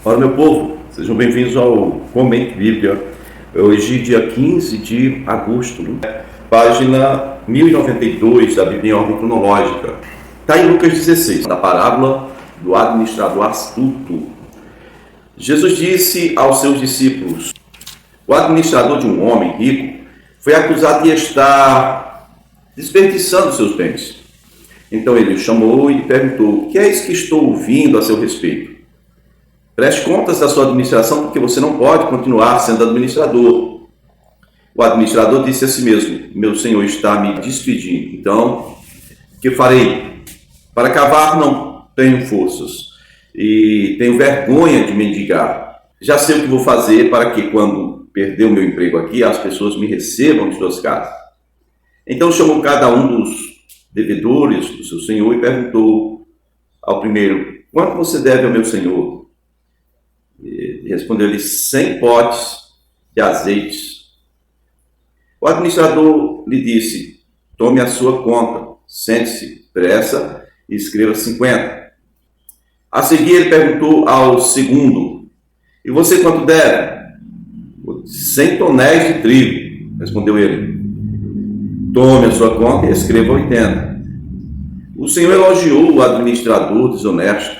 Ora, meu povo, sejam bem-vindos ao Comenta Bíblia. Hoje, dia 15 de agosto, página 1092 da Bíblia em ordem cronológica. Está em Lucas 16, da parábola do administrador astuto. Jesus disse aos seus discípulos: o administrador de um homem rico foi acusado de estar desperdiçando seus bens. Então ele o chamou e lhe perguntou: o que é isso que estou ouvindo a seu respeito? Preste contas da sua administração, porque você não pode continuar sendo administrador. O administrador disse a si mesmo: meu senhor está me despedindo, então o que farei? Para cavar não tenho forças e tenho vergonha de mendigar. Já sei o que vou fazer para que, quando perder o meu emprego aqui, as pessoas me recebam em suas casas. Então chamou cada um dos devedores do seu senhor e perguntou ao primeiro: quanto você deve ao meu senhor? E respondeu-lhe: 100 potes de azeites. O administrador lhe disse: tome a sua conta, sente-se depressa e escreva 50. A seguir ele perguntou ao segundo: e você quanto deve? 100 tonéis de trigo, respondeu ele. Tome a sua conta e escreva 80. O Senhor elogiou o administrador desonesto,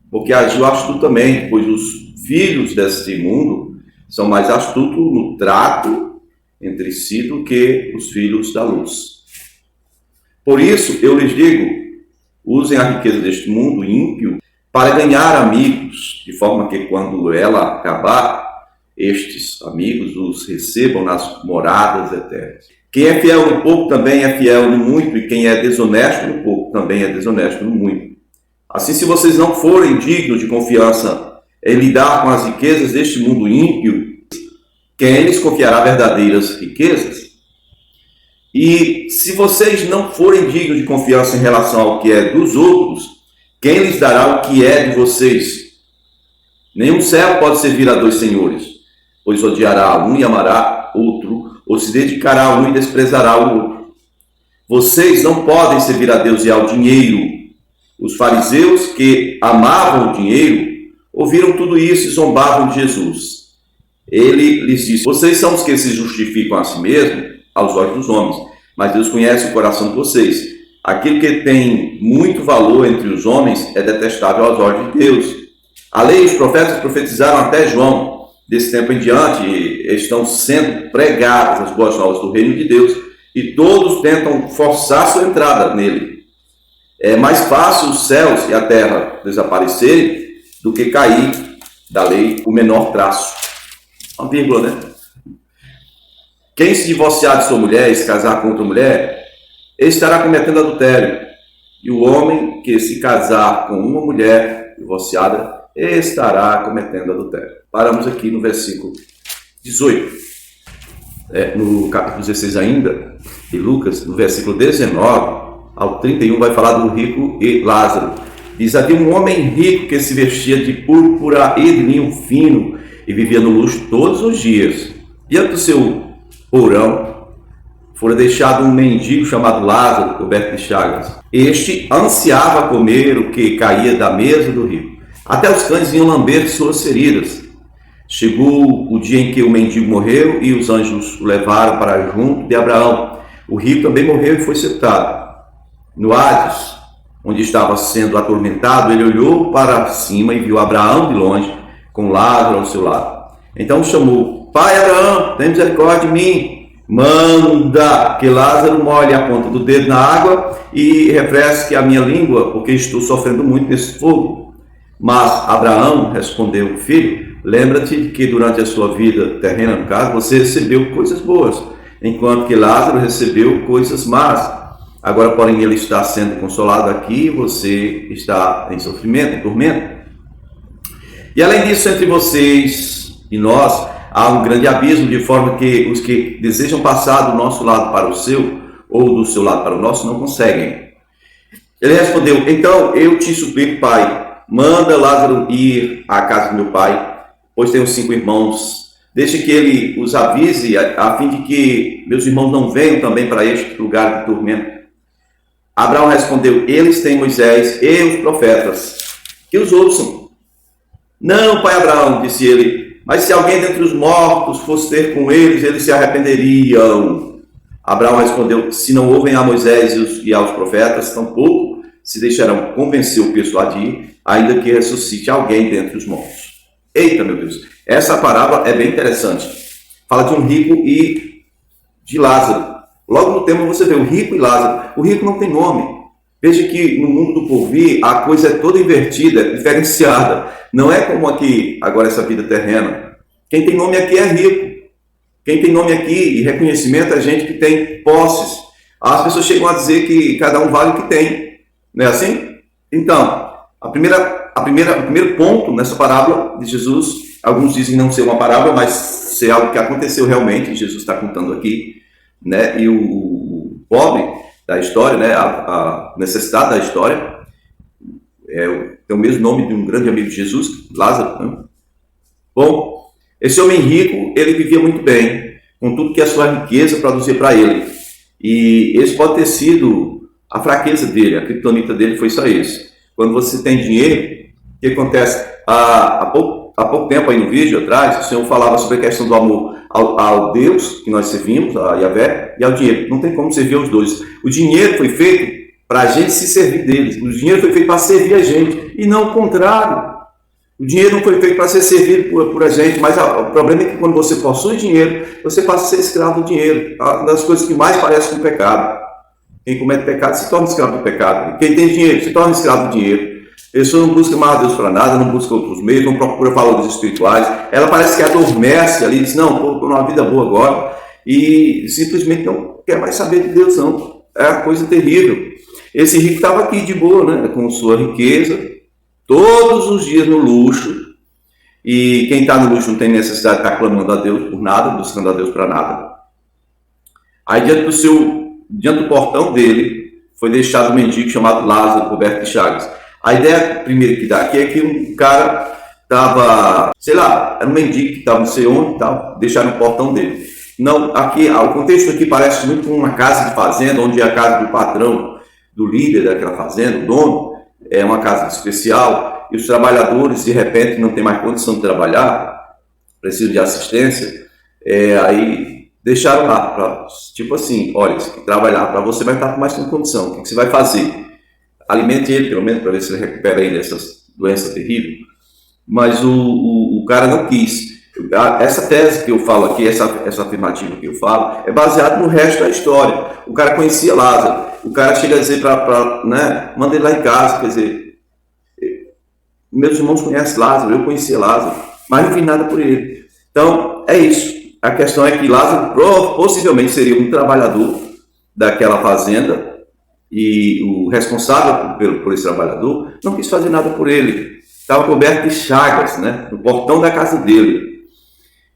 porque agiu astutamente, pois os filhos deste mundo são mais astutos no trato entre si do que os filhos da luz. Por isso, eu lhes digo, usem a riqueza deste mundo ímpio para ganhar amigos, de forma que quando ela acabar, estes amigos os recebam nas moradas eternas. Quem é fiel no pouco também é fiel no muito, e quem é desonesto no pouco também é desonesto no muito. Assim, se vocês não forem dignos de confiança em lidar com as riquezas deste mundo ímpio, quem lhes confiará verdadeiras riquezas? E se vocês não forem dignos de confiança em relação ao que é dos outros, quem lhes dará o que é de vocês? Nenhum servo pode servir a dois senhores, pois odiará um e amará outro, ou se dedicará a um e desprezará o outro. Vocês não podem servir a Deus e ao dinheiro. Os fariseus, que amavam o dinheiro, ouviram tudo isso e zombavam de Jesus. Ele lhes disse: vocês são os que se justificam a si mesmos aos olhos dos homens, mas Deus conhece o coração de vocês. Aquilo que tem muito valor entre os homens é detestável aos olhos de Deus. A lei e os profetas profetizaram até João. Desse tempo em diante estão sendo pregadas as boas novas do reino de Deus, e todos tentam forçar sua entrada nele. É mais fácil os céus e a terra desaparecerem do que cair da lei o menor traço. Uma vírgula, né? Quem se divorciar de sua mulher e se casar com outra mulher, estará cometendo adultério. E o homem que se casar com uma mulher divorciada estará cometendo adultério. Paramos aqui no versículo 18. No capítulo 16 ainda, de Lucas, no versículo 19 ao 31, vai falar do rico e Lázaro. Diz: havia um homem rico que se vestia de púrpura e de linho fino e vivia no luxo todos os dias. Diante do seu porão fora deixado um mendigo chamado Lázaro, coberto de chagas. Este ansiava comer o que caía da mesa do rico. Até os cães vinham lamber suas feridas. Chegou o dia em que o mendigo morreu e os anjos o levaram para junto de Abraão. O rico também morreu e foi sepultado. No Hades, onde estava sendo atormentado, ele olhou para cima e viu Abraão de longe, com Lázaro ao seu lado. Então chamou: pai Abraão, tem misericórdia de mim. Manda que Lázaro molhe a ponta do dedo na água e refresque a minha língua, porque estou sofrendo muito nesse fogo. Mas Abraão respondeu: filho, lembra-te de que durante a sua vida terrena, no caso, você recebeu coisas boas, enquanto que Lázaro recebeu coisas más. Agora, porém, ele está sendo consolado aqui e você está em sofrimento, em tormento. E além disso, entre vocês e nós, há um grande abismo, de forma que os que desejam passar do nosso lado para o seu, ou do seu lado para o nosso, não conseguem. Ele respondeu: então eu te suplico, pai, manda Lázaro ir à casa do meu pai, pois tenho 5 irmãos. Deixe que ele os avise, a fim de que meus irmãos não venham também para este lugar de tormento. Abraão respondeu: eles têm Moisés e os profetas, que os ouçam. Não, pai Abraão, disse ele, mas se alguém dentre os mortos fosse ter com eles se arrependeriam. Abraão respondeu, se não ouvem a Moisés e aos profetas, tampouco se deixarão convencer ou persuadir, ainda que ressuscite alguém dentre os mortos. Eita, meu Deus, essa parábola é bem interessante. Fala de um rico e de Lázaro. Logo no tema você vê o rico e Lázaro. O rico não tem nome. Veja que no mundo do porvir a coisa é toda invertida, diferenciada. Não é como aqui, agora essa vida terrena. Quem tem nome aqui é rico. Quem tem nome aqui e reconhecimento é gente que tem posses. As pessoas chegam a dizer que cada um vale o que tem. Não é assim? Então, o primeiro ponto nessa parábola de Jesus, alguns dizem não ser uma parábola, mas ser algo que aconteceu realmente, Jesus está contando aqui, né? E o pobre da história, né? A necessidade da história, tem o mesmo nome de um grande amigo de Jesus, Lázaro, né? Bom, esse homem rico, ele vivia muito bem, com tudo que a sua riqueza produzia para ele. E esse pode ter sido a fraqueza dele, a criptonita dele foi só esse. Quando você tem dinheiro, o que acontece? Há pouco tempo aí no vídeo atrás, o Senhor falava sobre a questão do amor ao Deus que nós servimos, a Yahvé, e ao dinheiro. Não tem como servir aos dois. O dinheiro foi feito para a gente se servir deles. O dinheiro foi feito para servir a gente, e não o contrário. O dinheiro não foi feito para ser servido por a gente, mas o problema é que quando você possui dinheiro, você passa a ser escravo do dinheiro. Uma das coisas que mais parece com o pecado. Quem comete pecado se torna escravo do pecado. Quem tem dinheiro se torna escravo do dinheiro. A pessoa não busca mais a Deus para nada, não busca outros meios, não procura valores espirituais. Ela parece que adormece ali, diz, não, estou numa vida boa agora, e simplesmente não quer mais saber de Deus, não. É uma coisa terrível. Esse rico estava aqui de boa, né, com sua riqueza, todos os dias no luxo, e quem está no luxo não tem necessidade de estar clamando a Deus por nada, buscando a Deus para nada. Aí diante do portão dele, foi deixado um mendigo chamado Lázaro, coberto de chagas. A ideia primeira que dá aqui é que um cara estava, sei lá, era um mendigo que estava não sei onde, deixaram no portão dele. Não, aqui, o contexto aqui parece muito com uma casa de fazenda, onde é a casa do patrão, do líder daquela fazenda, o dono, é uma casa especial, e os trabalhadores, de repente, não têm mais condição de trabalhar, precisam de assistência, aí deixaram lá, tipo assim, olha, se trabalhar para você vai estar com mais condição, o que você vai fazer? Alimente ele, pelo menos, para ver se ele recupera aí dessas doenças terríveis. Mas o cara não quis. Essa tese que eu falo aqui, essa afirmativa que eu falo, é baseada no resto da história. O cara conhecia Lázaro. O cara chega a dizer né, manda ele lá em casa, quer dizer, meus irmãos conhecem Lázaro, eu conhecia Lázaro, mas não fiz nada por ele. Então, é isso. A questão é que Lázaro possivelmente seria um trabalhador daquela fazenda, e o responsável por esse trabalhador não quis fazer nada por ele. Estava coberto de chagas, né, no portão da casa dele,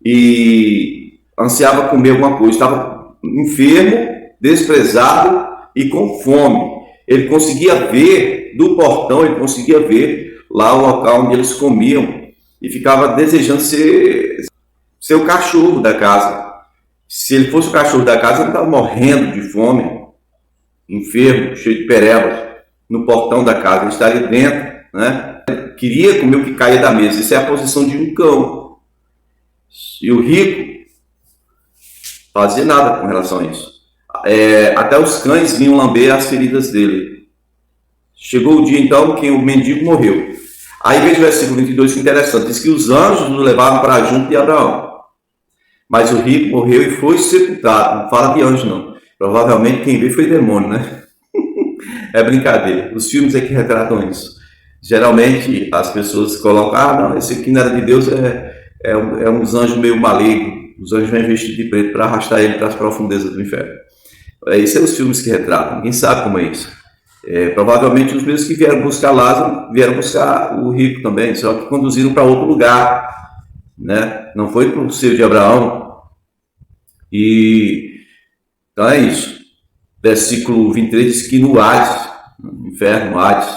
e ansiava comer alguma coisa. Estava enfermo, desprezado e com fome. Ele conseguia ver do portão, ele conseguia ver lá o local onde eles comiam, e ficava desejando ser o cachorro da casa. Se ele fosse o cachorro da casa, ele estava morrendo de fome, enfermo, cheio de perebas, no portão da casa. Ele estaria dentro, né? Ele queria comer o que caía da mesa. Isso é a posição de um cão. E o rico fazia nada com relação a isso. Até os cães vinham lamber as feridas dele. Chegou o dia então que o mendigo morreu. Aí veja o versículo 22, que é interessante. Diz que os anjos o levaram para junto de Abraão. Mas o rico morreu e foi sepultado. Não fala de anjo, não. Provavelmente quem veio foi demônio, né? É brincadeira. Os filmes é que retratam isso. Geralmente as pessoas colocam, não, esse aqui não era de Deus, é uns anjos meio malignos. Os anjos vêm vestidos de preto para arrastar ele para as profundezas do inferno. Isso é os filmes que retratam. Ninguém sabe como é isso. Provavelmente os mesmos que vieram buscar Lázaro vieram buscar o rico também, só que conduziram para outro lugar, né? Não foi para o seio de Abraão. Então é isso. Versículo 23 diz que no Hades, no inferno, Hades,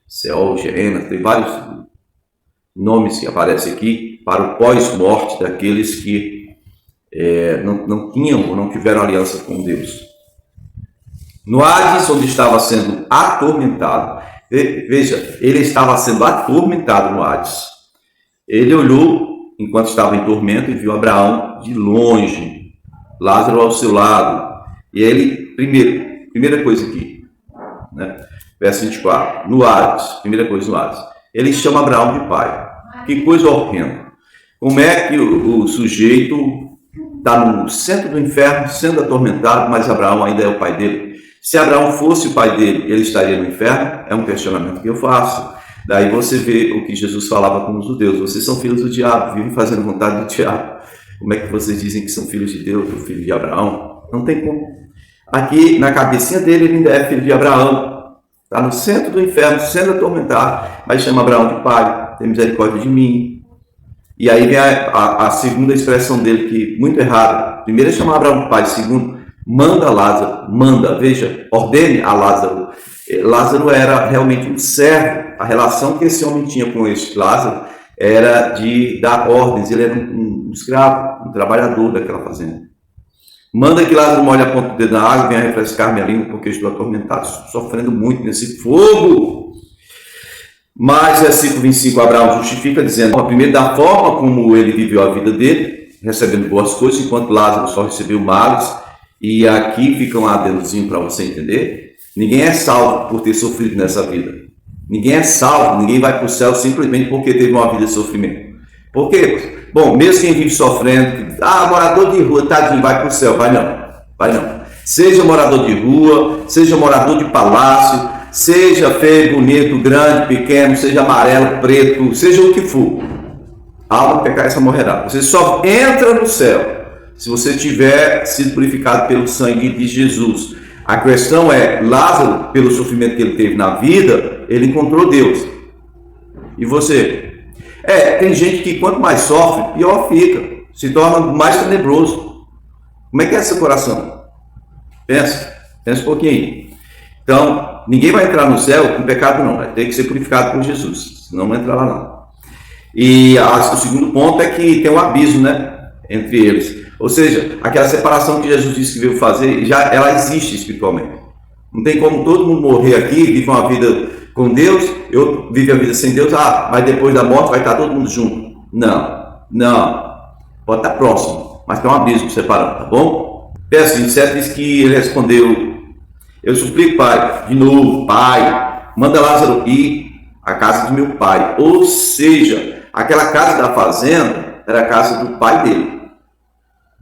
Seol, Geena, tem vários nomes que aparecem aqui para o pós-morte daqueles que não tinham ou não tiveram aliança com Deus. No Hades, onde estava sendo atormentado, veja, ele estava sendo atormentado no Hades. Ele olhou enquanto estava em tormento e viu Abraão de longe, Lázaro ao seu lado. E ele, primeira coisa aqui, né? Verso 24, no Hades, primeira coisa no Hades, ele chama Abraão de pai. Que coisa horrenda. Como é que o sujeito está no centro do inferno, sendo atormentado, mas Abraão ainda é o pai dele? Se Abraão fosse o pai dele, ele estaria no inferno? É um questionamento que eu faço. Daí você vê o que Jesus falava com os judeus: vocês são filhos do diabo, vivem fazendo vontade do diabo. Como é que vocês dizem que são filhos de Deus, ou filho de Abraão? Não tem como. Aqui, na cabecinha dele, ele ainda é filho de Abraão. Está no centro do inferno, sendo atormentado, mas chama Abraão de pai, tem misericórdia de mim. E aí vem a segunda expressão dele, que muito errada. Primeiro é chamar Abraão de pai, segundo, manda Lázaro, veja, ordene a Lázaro. Lázaro era realmente um servo. A relação que esse homem tinha com esse Lázaro era de dar ordens. Ele era um escravo, um trabalhador daquela fazenda. Manda que Lázaro molhe a ponta do dedo na água e venha refrescar minha língua, porque estou atormentado, sofrendo muito nesse fogo. Mas, versículo 25, Abraão justifica dizendo, primeiro, da forma como ele viveu a vida dele, recebendo boas coisas, enquanto Lázaro só recebeu males. E aqui fica um adendozinho para você entender. Ninguém é salvo por ter sofrido nessa vida. Ninguém é salvo, ninguém vai para o céu simplesmente porque teve uma vida de sofrimento. Por quê? Bom, mesmo quem vive sofrendo, morador de rua, tadinho, vai para o céu. Vai não. Seja morador de rua, seja morador de palácio, seja feio, bonito, grande, pequeno, seja amarelo, preto, seja o que for. Alma pecar, essa morrerá. Você só entra no céu se você tiver sido purificado pelo sangue de Jesus. A questão é, Lázaro, pelo sofrimento que ele teve na vida, ele encontrou Deus. E você? Tem gente que quanto mais sofre, pior fica. Se torna mais tenebroso. Como é que é esse coração? Pensa um pouquinho aí. Então, ninguém vai entrar no céu com pecado não. Vai ter que ser purificado por Jesus. Senão não vai entrar lá não. E o segundo ponto é que tem um abismo, né, entre eles. Ou seja, aquela separação que Jesus disse que veio fazer, ela existe espiritualmente. Não tem como todo mundo morrer aqui, vive uma vida com Deus, eu vivo a vida sem Deus, mas depois da morte vai estar todo mundo junto. Não. Pode estar próximo, mas tem um abismo separando, tá bom? Verso 27 diz que ele respondeu, eu suplico, pai, de novo, pai, manda Lázaro ir à casa do meu pai. Ou seja, aquela casa da fazenda era a casa do pai dele.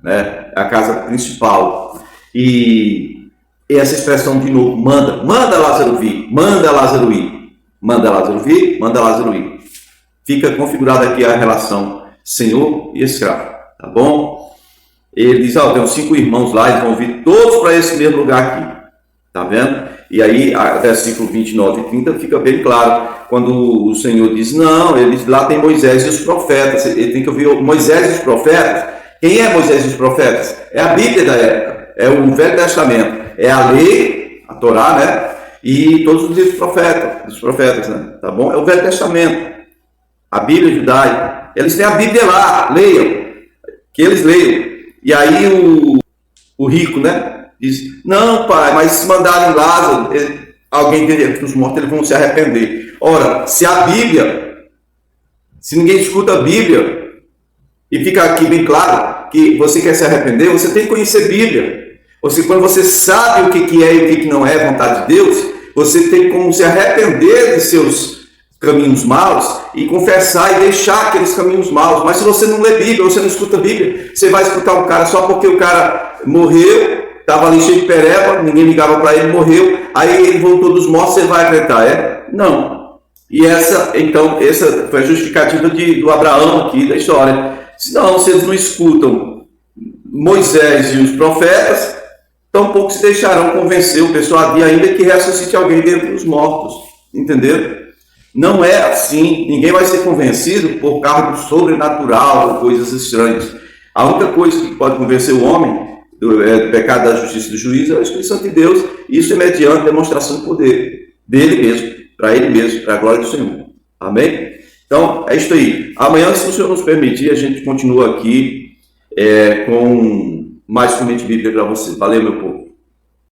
Né? A casa principal. E essa expressão de novo, manda Lázaro vir, manda Lázaro ir. Fica configurada aqui a relação senhor e escravo, tá bom? Ele diz, eu tenho 5 irmãos lá, eles vão vir todos para esse mesmo lugar aqui, tá vendo? E aí, versículo 29 e 30 fica bem claro, quando o Senhor diz, não, eles, lá tem Moisés e os profetas, ele tem que ouvir Moisés e os profetas. Quem é Moisés e os profetas? É a Bíblia da época, é o Velho Testamento, é a lei, a Torá, né? E todos os livros dos profetas, né? Tá bom? É o Velho Testamento, a Bíblia judaica. Eles têm a Bíblia lá, leiam, que eles leiam. E aí o rico, né? Diz, não, pai, mas se mandarem Lázaro, alguém dentre os mortos, eles vão se arrepender. Ora, se ninguém escuta a Bíblia, e fica aqui bem claro que você quer se arrepender, você tem que conhecer a Bíblia. Quando você sabe o que é e o que não é vontade de Deus, você tem como se arrepender de seus caminhos maus e confessar e deixar aqueles caminhos maus. Mas se você não lê Bíblia, você não escuta a Bíblia, você vai escutar um cara só porque o cara morreu, estava ali cheio de pereba, ninguém ligava para ele, morreu, aí ele voltou dos mortos, você vai acreditar, Não. E essa foi a justificativa do Abraão aqui da história. Não, se eles não escutam Moisés e os profetas, tampouco se deixarão convencer o pessoal a dia ainda que ressuscite alguém dentre os mortos. Entenderam? Não é assim. Ninguém vai ser convencido por causa do sobrenatural ou coisas estranhas. A única coisa que pode convencer o homem do pecado, da justiça e do juízo é o Espírito Santo de Deus. Isso é mediante demonstração do poder dele mesmo, para ele mesmo, para a glória do Senhor. Amém? Então, é isso aí. Amanhã, se o Senhor nos permitir, a gente continua aqui com mais Comente Bíblia para você. Valeu, meu povo.